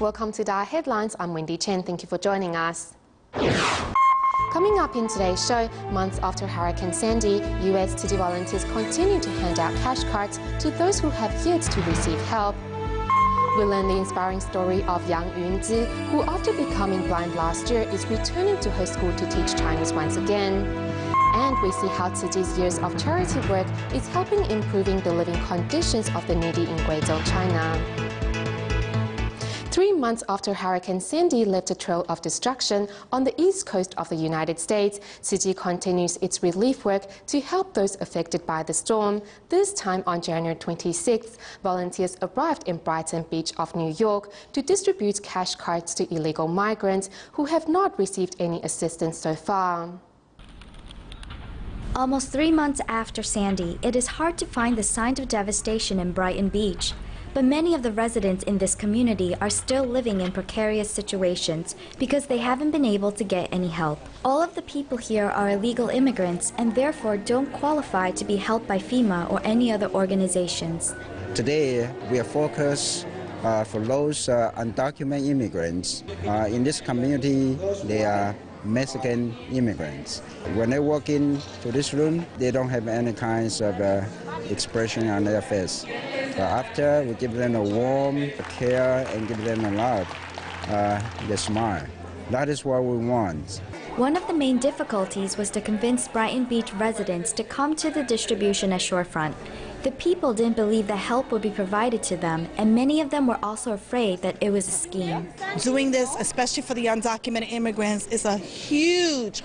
Welcome to DaAi Headlines. I'm Wendy Chen. Thank you for joining us. Coming up in today's show, months after Hurricane Sandy, US city volunteers continue to hand out cash cards to those who have yet to receive help. We learn the inspiring story of young Yunzi, who after becoming blind last year is returning to her school to teach Chinese once again. And we see how Tzu Chi's years of charity work is helping improving the living conditions of the needy in Guizhou, China. 3 months after Hurricane Sandy left a trail of destruction on the east coast of the United States, Tzu Chi continues its relief work to help those affected by the storm. This time on January 26th, volunteers arrived in Brighton Beach of New York to distribute cash cards to illegal migrants who have not received any assistance so far. Almost 3 months after Sandy, it is hard to find the signs of devastation in Brighton Beach. But many of the residents in this community are still living in precarious situations because they haven't been able to get any help. All of the people here are illegal immigrants and therefore don't qualify to be helped by FEMA or any other organizations. Today, we are focused for those undocumented immigrants. In this community, they are Mexican immigrants. When they walk into this room, they don't have any kinds of expression on their face. After we give them a warm care and give them a love, they smile. That is what we want. One of the main difficulties was to convince Brighton Beach residents to come to the distribution at Shorefront. The people didn't believe that help would be provided to them, and many of them were also afraid that it was a scheme. Doing this, especially for the undocumented immigrants, is a huge,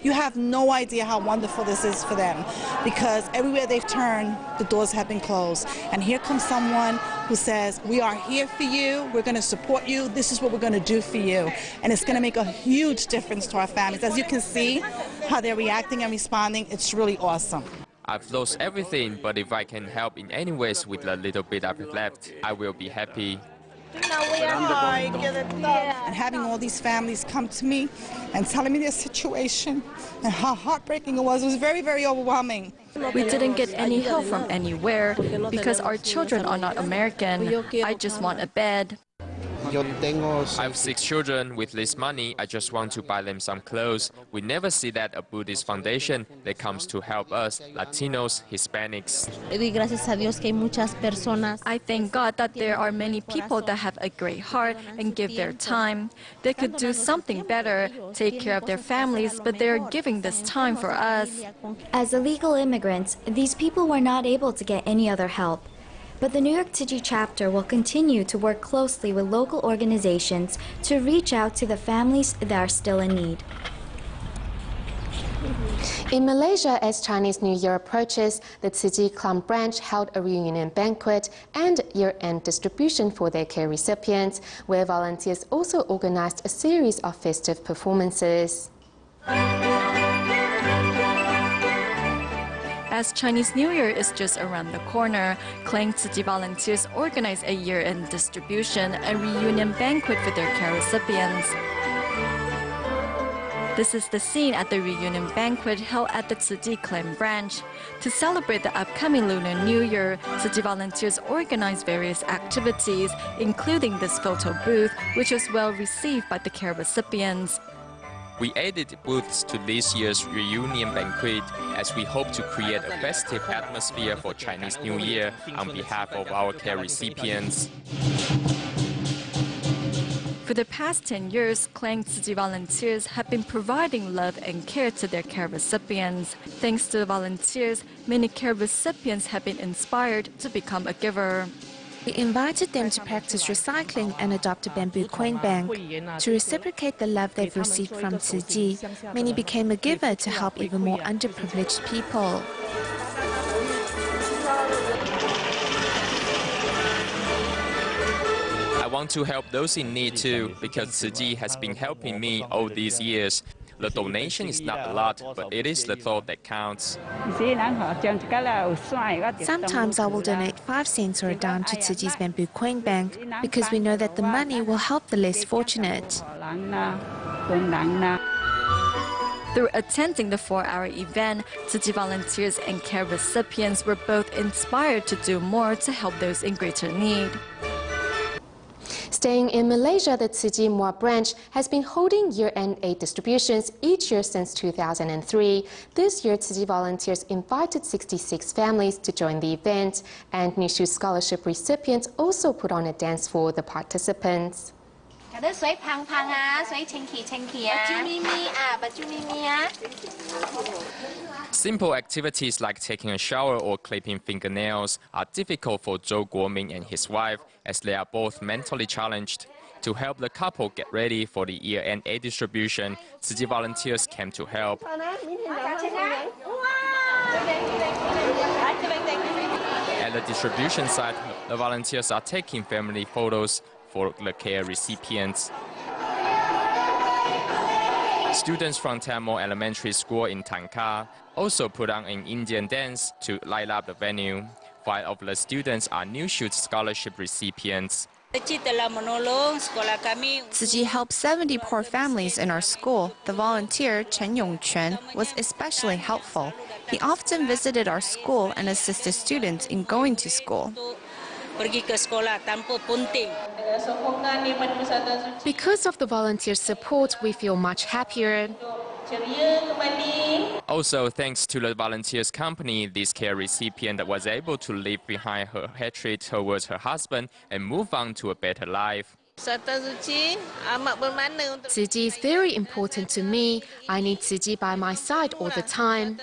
you have no idea how wonderful this is for them, because everywhere they've turned, the doors have been closed. And here comes someone who says, we are here for you, we're going to support you, this is what we're going to do for you. And it's going to make a huge difference to our families. As you can see how they're reacting and responding, it's really awesome. I've lost everything, but if I can help in any ways with the little bit I've left, I will be happy. And having all these families come to me and telling me their situation and how heartbreaking it was very, very overwhelming. We didn't get any help from anywhere because our children are not American. I just want a bed. I have 6 children. With this money, I just want to buy them some clothes. We never see that a Buddhist foundation that comes to help us, Latinos, Hispanics. I thank God that there are many people that have a great heart and give their time. They could do something better, take care of their families, but they are giving this time for us. As illegal immigrants, these people were not able to get any other help. But the New York Tzu Chi chapter will continue to work closely with local organizations to reach out to the families that are still in need. In Malaysia, as Chinese New Year approaches, the Tzu Chi Clum branch held a reunion banquet and year-end distribution for their care recipients, where volunteers also organized a series of festive performances. As Chinese New Year is just around the corner, Klang Tzu Chi volunteers organize a year-end distribution and reunion banquet for their care recipients. This is the scene at the reunion banquet held at the Tzu Chi Klang branch. To celebrate the upcoming Lunar New Year, Tzu Chi volunteers organized various activities, including this photo booth, which was well received by the care recipients. We added booths to this year's reunion banquet as we hope to create a festive atmosphere for Chinese New Year on behalf of our care recipients. For the past 10 years, Klang Tzu Chi volunteers have been providing love and care to their care recipients. Thanks to the volunteers, many care recipients have been inspired to become a giver. We invited them to practice recycling and adopt a bamboo coin bank. To reciprocate the love they've received from Tzu Chi, many became a giver to help even more underprivileged people. I want to help those in need too, because Tzu Chi has been helping me all these years. The donation is not a lot, but it is the thought that counts. Sometimes I will donate 5 cents or a dime to Tzu Chi's bamboo coin bank because we know that the money will help the less fortunate. Through attending the 4-hour event, Tzu Chi volunteers and care recipients were both inspired to do more to help those in greater need. Staying in Malaysia, the Tzu Chi Muar branch has been holding year-end aid distributions each year since 2003. This year, Tzu Chi volunteers invited 66 families to join the event, and Nishu Scholarship recipients also put on a dance for the participants. Simple activities like taking a shower or clipping fingernails are difficult for Zhou Guoming and his wife, as they are both mentally challenged. To help the couple get ready for the year-end aid distribution, Tzu Chi volunteers came to help. At the distribution site, the volunteers are taking family photos for the care recipients. Students from Tamil Elementary School in Tanka also put on an Indian dance to light up the venue. 5 of the students are New Shoot Scholarship recipients. Tzu Chi helped 70 poor families in our school. The volunteer, Chen Yongquan, was especially helpful. He often visited our school and assisted students in going to school. Because of the volunteer support, we feel much happier. Also, thanks to the volunteers' company, this care recipient was able to leave behind her hatred towards her husband and move on to a better life. Tzu Chi is very important to me. I need Tzu Chi by my side all the time.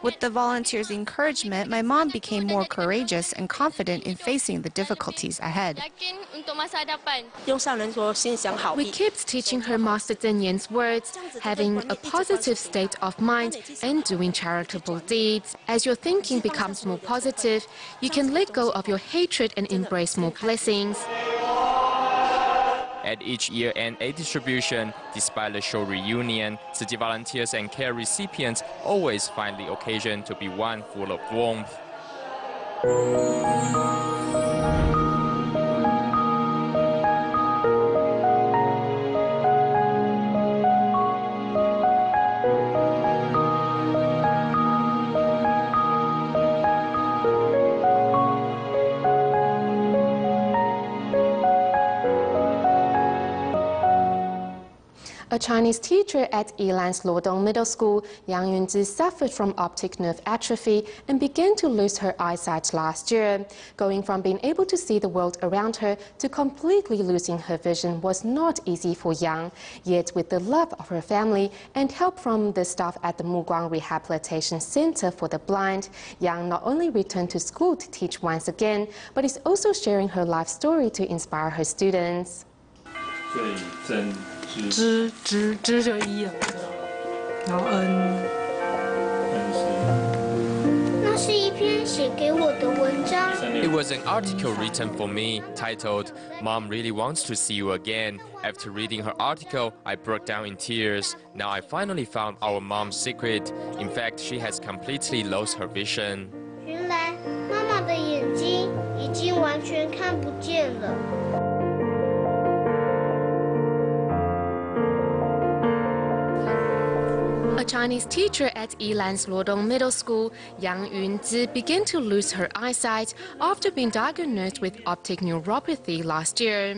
With the volunteers' encouragement, my mom became more courageous and confident in facing the difficulties ahead. We kept teaching her Master Zhen Yan's words, having a positive state of mind and doing charitable deeds. As your thinking becomes more positive, you can let go of your hatred and embrace more blessings. At each year-end aid distribution, despite the short reunion, Tzu Chi volunteers and care recipients always find the occasion to be one full of warmth. A Chinese teacher at Yilan's Luodong Middle School, Yang Yunzi, suffered from optic nerve atrophy and began to lose her eyesight last year. Going from being able to see the world around her to completely losing her vision was not easy for Yang. Yet with the love of her family and help from the staff at the Muguang Rehabilitation Center for the Blind, Yang not only returned to school to teach once again, but is also sharing her life story to inspire her students. 知就一了，然后It was an article written for me titled, "Mom really wants to see you again." After reading her article, I broke down in tears. Now I finally found our mom's secret. In fact, she has completely lost her vision. 原来妈妈的眼睛已经完全看不见了。 A Chinese teacher at Yilan's Luodong Middle School, Yang Yunzi, began to lose her eyesight after being diagnosed with optic neuropathy last year.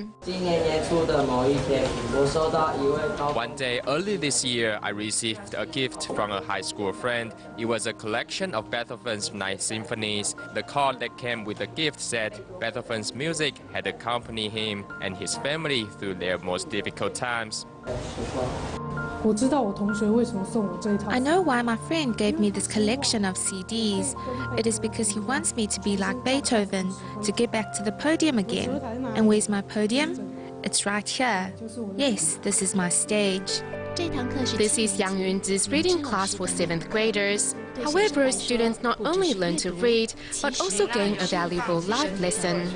One day early this year, I received a gift from a high school friend. It was a collection of Beethoven's 9 symphonies. The card that came with the gift said Beethoven's music had accompanied him and his family through their most difficult times. I know why my friend gave me this collection of CDs. It is because he wants me to be like Beethoven, to get back to the podium again. And where's my podium? It's right here. Yes, this is my stage. This is Yang Yunzi's reading class for 7th graders. However, students not only learn to read, but also gain a valuable life lesson.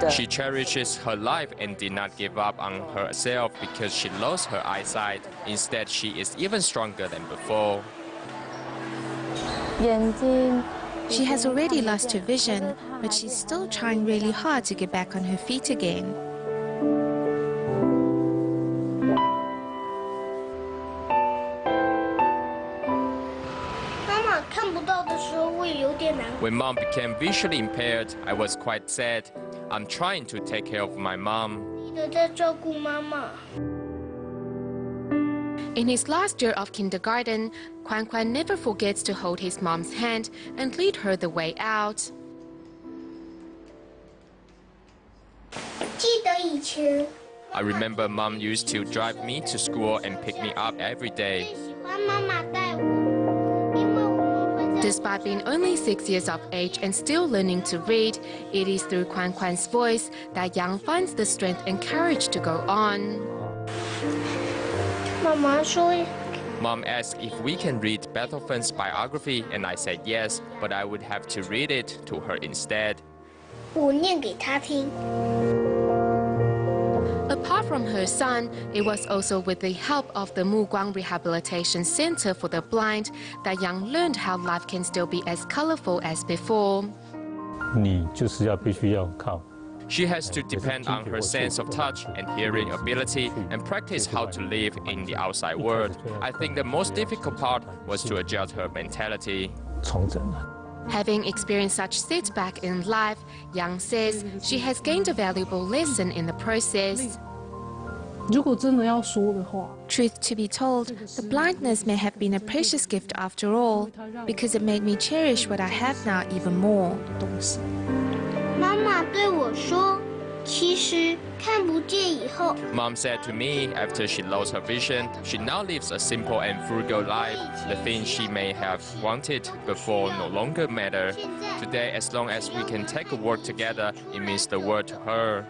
She cherishes her life and did not give up on herself because she lost her eyesight. Instead, she is even stronger than before. She has already lost her vision, but she's still trying really hard to get back on her feet again. 妈妈看不到的时候会有点 When mom became visually impaired, I was quite sad. I'm trying to take care of my mom. In his last year of kindergarten, Quan Quan never forgets to hold his mom's hand and lead her the way out. I remember mom used to drive me to school and pick me up every day. Despite being only 6 years of age and still learning to read, it is through Quan Quan's voice that Yang finds the strength and courage to go on. Mom asked if we can read Beethoven's biography, and I said yes, but I would have to read it to her instead. Apart from her son, it was also with the help of the Muguang Rehabilitation Center for the Blind that Yang learned how life can still be as colorful as before. She has to depend on her sense of touch and hearing ability and practice how to live in the outside world. I think the most difficult part was to adjust her mentality. Having experienced such setback in life, Yang says she has gained a valuable lesson in the process. Truth to be told, the blindness may have been a precious gift after all, because it made me cherish what I have now even more. Mom said to me after she lost her vision, she now lives a simple and frugal life. The things she may have wanted before no longer matter. Today, as long as we can take a walk together, it means the world to her.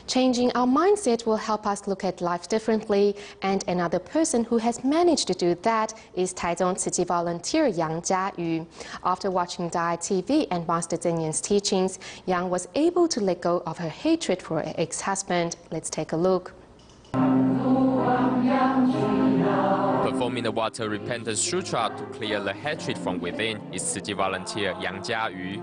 Changing our mindset will help us look at life differently, and another person who has managed to do that is Taichung Tzu Chi volunteer Yang Jiayu. After watching DaAi TV and Master Zeng Yan's teachings, Yang was able to let go of her hatred for her ex-husband. Let's take a look. Performing the Water Repentance Sutra to clear the hatred from within is Tzu Chi volunteer Yang Jiayu.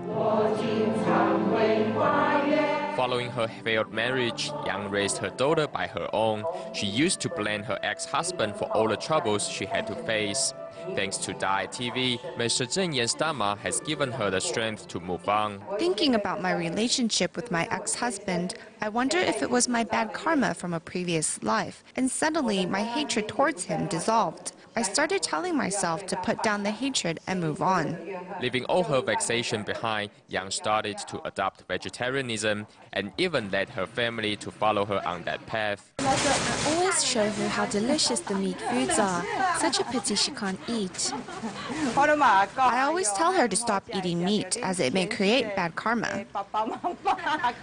Following her failed marriage, Yang raised her daughter by her own. She used to blame her ex-husband for all the troubles she had to face. Thanks to DaAi TV, Master Zeng Yan's Dharma has given her the strength to move on. Thinking about my relationship with my ex-husband, I wonder if it was my bad karma from a previous life, and suddenly my hatred towards him dissolved. I started telling myself to put down the hatred and move on. Leaving all her vexation behind, Yang started to adopt vegetarianism and even led her family to follow her on that path. I always show her how delicious the meat foods are. Such a pity she can't eat. I always tell her to stop eating meat, as it may create bad karma.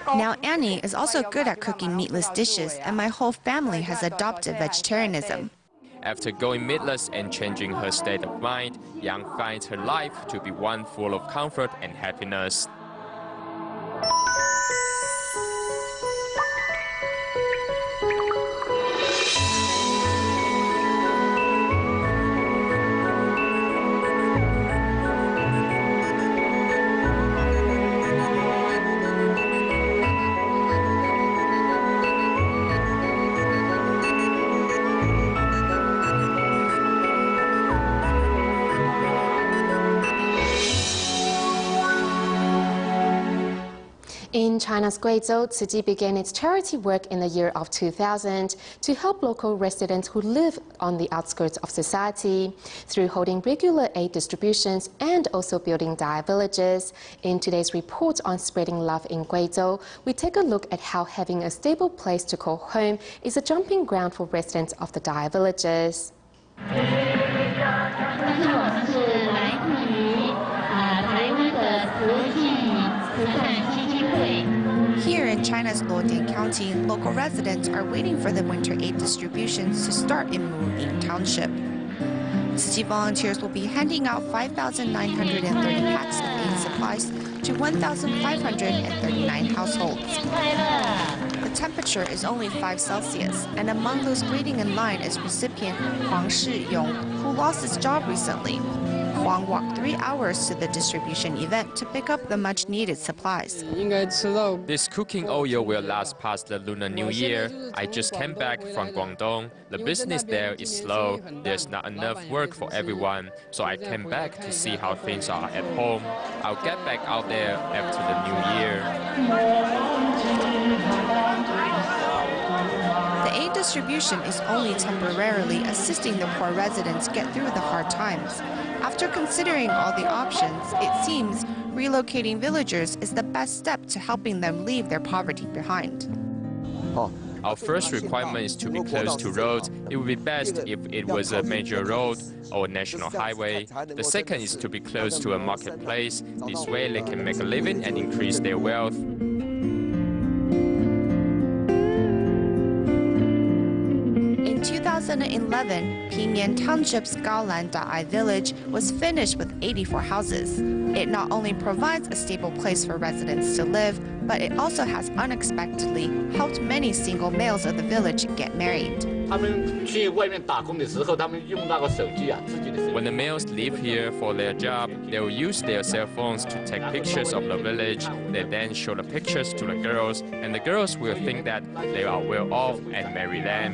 Now Annie is also good at cooking meatless dishes, and my whole family has adopted vegetarianism. After going meatless and changing her state of mind, Yang finds her life to be one full of comfort and happiness. In China's Guizhou, Tzu Chi began its charity work in the year of 2000 to help local residents who live on the outskirts of society through holding regular aid distributions and also building DaAi villages. In today's report on spreading love in Guizhou, we take a look at how having a stable place to call home is a jumping ground for residents of the DaAi villages. Here in China's Luodian County, local residents are waiting for the winter aid distributions to start in Muying Township. Tzu Chi volunteers will be handing out 5,930 packs of aid supplies to 1,539 households. The temperature is only 5 Celsius, and among those waiting in line is recipient Huang Shiyong, who lost his job recently. Huang walked 3 hours to the distribution event to pick up the much-needed supplies. This cooking oil will last past the Lunar New Year. I just came back from Guangdong. The business there is slow. There's not enough work for everyone, so I came back to see how things are at home. I'll get back out there after the New Year. The aid distribution is only temporarily assisting the poor residents get through the hard times. After considering all the options, it seems relocating villagers is the best step to helping them leave their poverty behind. Our first requirement is to be close to roads. It would be best if it was a major road or a national highway. The second is to be close to a marketplace. This way they can make a living and increase their wealth. In 2011, Pingyuan Township's Gaolan DaAi Village was finished with 84 houses. It not only provides a stable place for residents to live, but it also has unexpectedly helped many single males of the village get married. When the males leave here for their job, they will use their cell phones to take pictures of the village. They then show the pictures to the girls, and the girls will think that they are well off and marry them.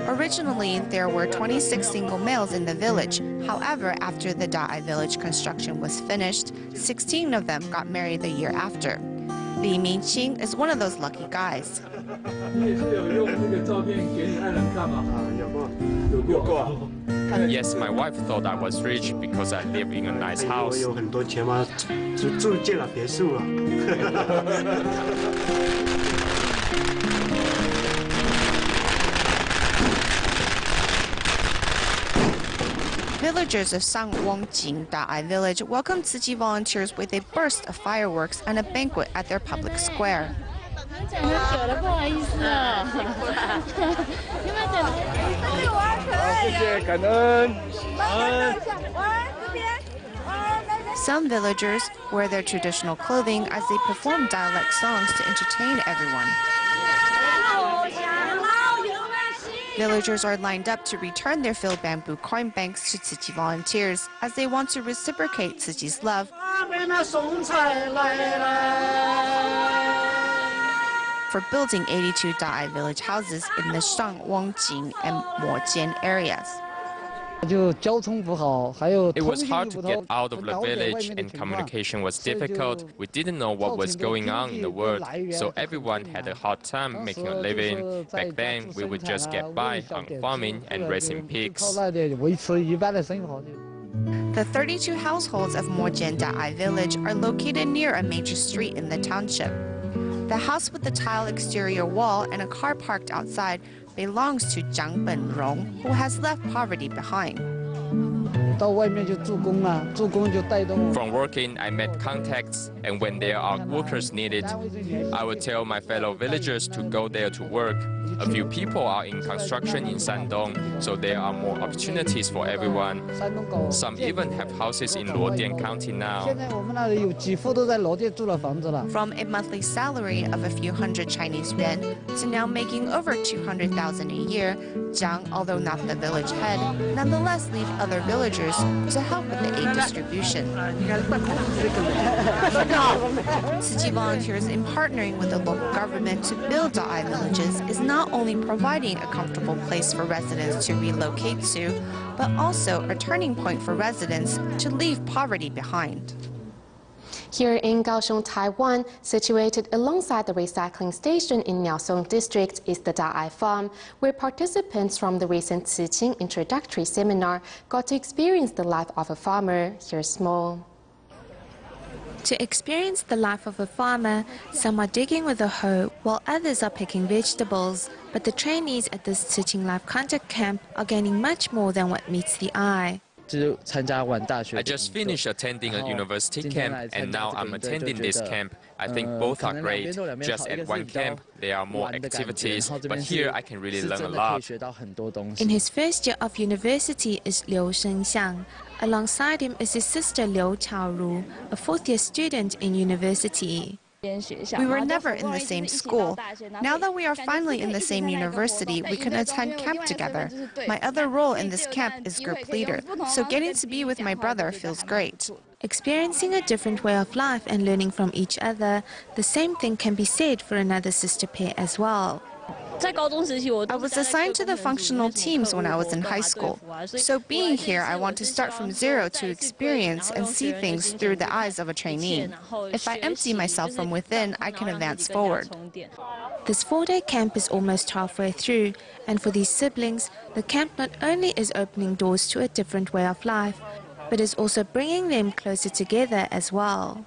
Originally, there were 26 single males in the village. However, after the DaAi village construction was finished, 16 of them got married the year after. Li Mingqing is one of those lucky guys. Yes, my wife thought I was rich because I live in a nice house. Villagers of Sangwongjing DaAi Village welcomed Tzu Chi volunteers with a burst of fireworks and a banquet at their public square. Some villagers wear their traditional clothing as they perform dialect songs to entertain everyone. Villagers are lined up to return their filled bamboo coin banks to Tzu Chi volunteers as they want to reciprocate Tzu Chi's love for building 82 DaAi village houses in the Shangwongjing and Mojian areas. It was hard to get out of the village and communication was difficult. We didn't know what was going on in the world, so everyone had a hard time making a living. Back then, we would just get by on farming and raising pigs. The 32 households of Mojian DaAi village are located near a major street in the township. The house with the tile exterior wall and a car parked outside belongs to Zhang Benrong, who has left poverty behind. From working, I met contacts, and when there are workers needed, I would tell my fellow villagers to go there to work. A few people are in construction in Shandong, so there are more opportunities for everyone. Some even have houses in Luodian County now. From a monthly salary of a few hundred Chinese yuan to now making over 200,000 a year, Zhang, although not the village head, nonetheless leads other villagers to help with the aid distribution. Tzu Chi volunteers in partnering with the local government to build DaAi villages is not only providing a comfortable place for residents to relocate to, but also a turning point for residents to leave poverty behind. Here in Kaohsiung, Taiwan, situated alongside the recycling station in Miaosong District, is the DaAi Farm, where participants from the recent Tzu Qing introductory seminar got to experience the life of a farmer. Here's small. To experience the life of a farmer, some are digging with a hoe while others are picking vegetables. But the trainees at this Tzu Qing Life Contact Camp are gaining much more than what meets the eye. I just finished attending a university camp, and now I'm attending this camp. I think both are great. Just at one camp, there are more activities, but here I can really learn a lot. In his first year of university is Liu Shengxiang. Alongside him is his sister Liu Chaoru, a fourth-year student in university. We were never in the same school. Now that we are finally in the same university, we can attend camp together. My other role in this camp is group leader, so getting to be with my brother feels great. Experiencing a different way of life and learning from each other, the same thing can be said for another sister pair as well. I was assigned to the functional teams when I was in high school. So being here, I want to start from zero to experience and see things through the eyes of a trainee. If I empty myself from within, I can advance forward. This 4-day camp is almost halfway through, and for these siblings, the camp not only is opening doors to a different way of life, but is also bringing them closer together as well.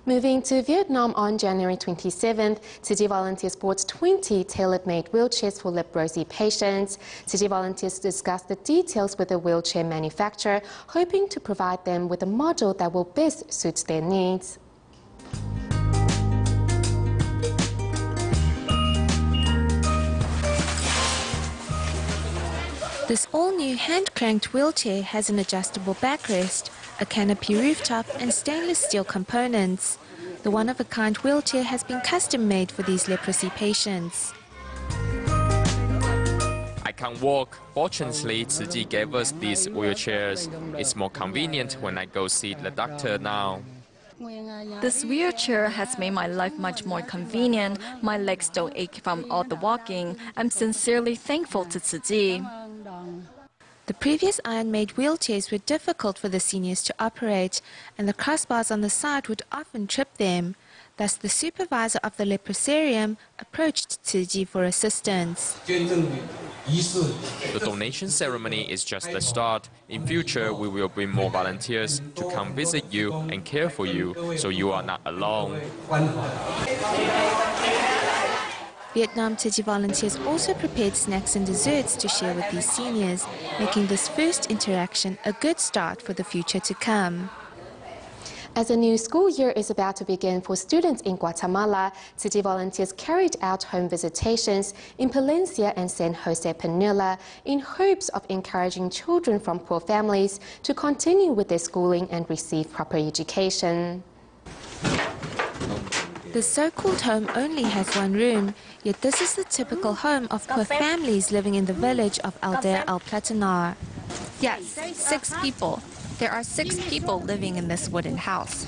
Moving to Vietnam on January 27th, Tzu Chi volunteers bought 20 tailor-made wheelchairs for leprosy patients. Tzu Chi volunteers discussed the details with the wheelchair manufacturer, hoping to provide them with a model that will best suit their needs. This all-new hand-cranked wheelchair has an adjustable backrest, a canopy rooftop and stainless steel components. The one-of-a-kind wheelchair has been custom-made for these leprosy patients. I can't walk. Fortunately, Tzu Chi gave us these wheelchairs. It's more convenient when I go see the doctor now. This wheelchair has made my life much more convenient. My legs don't ache from all the walking. I'm sincerely thankful to Tzu Chi. The previous iron-made wheelchairs were difficult for the seniors to operate, and the crossbars on the side would often trip them. Thus, the supervisor of the leprosarium approached Tzu Chi for assistance. The donation ceremony is just the start. In future, we will bring more volunteers to come visit you and care for you, so you are not alone. Vietnam Tzu Chi volunteers also prepared snacks and desserts to share with these seniors, making this first interaction a good start for the future to come. As a new school year is about to begin for students in Guatemala, Tzu Chi volunteers carried out home visitations in Palencia and San Jose Panula in hopes of encouraging children from poor families to continue with their schooling and receive proper education. The so-called home only has one room, yet this is the typical home of poor families living in the village of Aldea El Platanar. Yes, 6 people. There are 6 people living in this wooden house.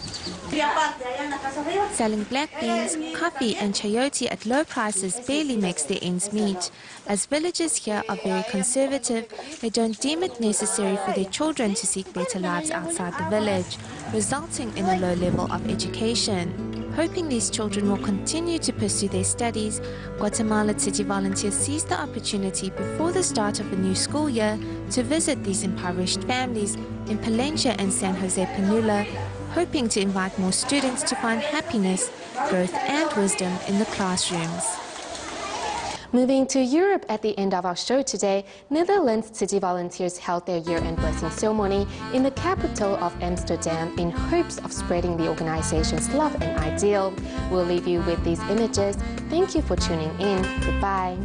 Selling black beans, coffee and chayote at low prices barely makes their ends meet. As villagers here are very conservative, they don't deem it necessary for their children to seek better lives outside the village, resulting in a low level of education. Hoping these children will continue to pursue their studies, Guatemala Tzu Chi volunteers seized the opportunity before the start of a new school year to visit these impoverished families in Palencia and San Jose Panula, hoping to invite more students to find happiness, growth and wisdom in the classrooms. Moving to Europe at the end of our show today, Netherlands Tzu Chi volunteers held their year-end blessing ceremony in the capital of Amsterdam in hopes of spreading the organization's love and ideal. We'll leave you with these images. Thank you for tuning in. Goodbye.